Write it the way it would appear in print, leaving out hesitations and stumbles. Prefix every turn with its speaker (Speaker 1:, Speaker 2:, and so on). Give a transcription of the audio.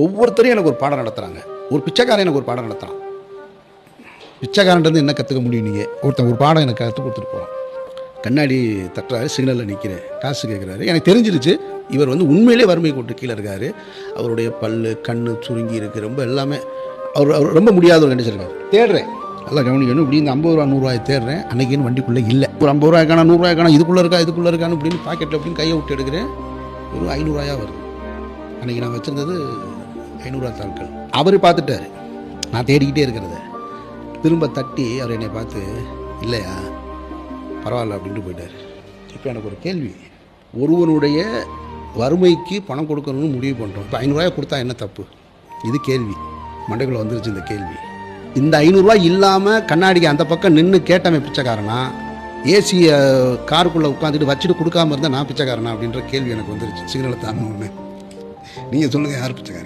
Speaker 1: ஒவ்வொருத்தரையும் எனக்கு ஒரு பாடம் நடத்துகிறாங்க. ஒரு பிச்சைக்காரன் எனக்கு ஒரு பாடம் நடத்துகிறான். பிச்சைக்காரன்றது என்ன கற்றுக்க முடியும்? நீங்கள் ஒருத்தன் ஒரு பாடம் எனக்கு கற்றுக் கொடுத்துட்டு போகிறான். கண்ணாடி தட்டுறாரு, சிக்னலில் நிற்கிறேன், காசு கேட்குறாரு. எனக்கு தெரிஞ்சிருச்சு இவர் உண்மையிலே வறுமை கோட்டு கீழே இருக்கார். அவருடைய பல் கண் சுருங்கி இருக்குது, ரொம்ப எல்லாமே அவர் ரொம்ப முடியாத ஒரு கண்டிஷன் இருக்கார். தேடுறேன், நல்லா கவனிக்கணும். இப்படி இந்த 50 ரூபா 100 ரூபாய் தேடுறேன். அன்றைக்கின்னு வண்டிக்குள்ளே இல்லை. ஒரு 50 ரூபாய்க்கான 100 ரூபாய்க்கான இதுக்குள்ளே இருக்கான்னு இப்படின்னு பாக்கெட்டில் அப்படின்னு கையை விட்டு எடுக்கிறேன். ஒரு 500 ரூபாயா வருது. அன்றைக்கி நான் வச்சுருந்தது 500 ரூபா தாட்கள். அவர் பார்த்துட்டார் நான் தேடிக்கிட்டே இருக்கிறத. திரும்ப தட்டி அவர் என்னை பார்த்து, இல்லையா பரவாயில்ல அப்படின்ட்டு போயிட்டார். இப்போ எனக்கு ஒரு கேள்வி, ஒருவனுடைய வறுமைக்கு பணம் கொடுக்கணும்னு முடிவு பண்ணுறோம். இப்போ 500 ரூபாய் கொடுத்தா என்ன தப்பு? இது கேள்வி மண்டைக்குள்ளே வந்துருச்சு. இந்த கேள்வி, இந்த 500 ரூபாய் இல்லாமல் கண்ணாடிக்கு அந்த பக்கம் நின்று கேட்டமே பிச்சைக்காரனா, ஏசி காருக்குள்ளே உட்காந்துட்டு வச்சுட்டு கொடுக்காம இருந்தால் நான் பிச்சைக்காரனா அப்படின்ற கேள்வி எனக்கு வந்துருச்சு. சிக்னலை தாண்டணுன்னு. நீங்கள் சொல்லுங்கள், யார் பிச்சைக்காரன்?